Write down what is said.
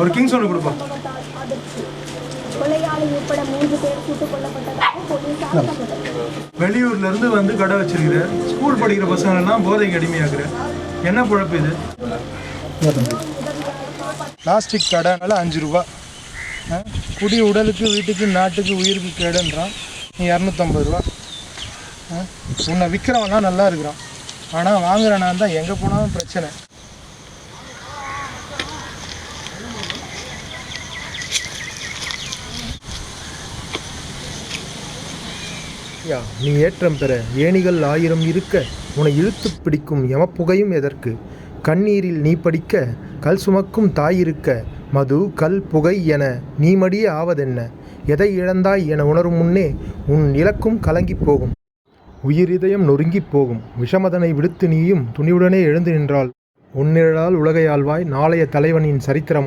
ஒரு கிங்ஸ் ஒன்று கொடுப்பா. வெளியூர்ல இருந்து வந்து கடை வச்சிருக்கிற, ஸ்கூல் படிக்கிற பசங்களெல்லாம் போதைக்கு அடிமையாக்குற, என்ன குழப்பம் இது? பிளாஸ்டிக் கடைனால 5 ரூபா, குடி உடலுக்கு வீட்டுக்கு நாட்டுக்கு உயிருக்கு கேடுன்றான், நீ 250 ரூபா. உன்னை விற்கிறவன்லாம் நல்லா இருக்கிறான், ஆனால் வாங்குறனா தான் எங்கே போனாலும் பிரச்சனை. நீ ஏற்றம் பெற ஏணிகள் 1000 இருக்க, உன்னை இழுத்து பிடிக்கும் யமப்புகையும் எதற்கு? கண்ணீரில் நீ படிக்க கல் சுமக்கும் தாயிருக்க, மது கல் புகை என நீ மடிய ஆவதென்ன? எதை இழந்தாய் என உணரும் முன்னே உன் இலக்கும் கலங்கி போகும், உயிர் இதயம் நொறுங்கி போகும். விஷமதனை விடுத்து நீயும் துணிவுடனே எழுந்து நின்றால் உன்னிழலால் உலகை ஆள்வாய், நாளைய தலைவனின் சரித்திரமா.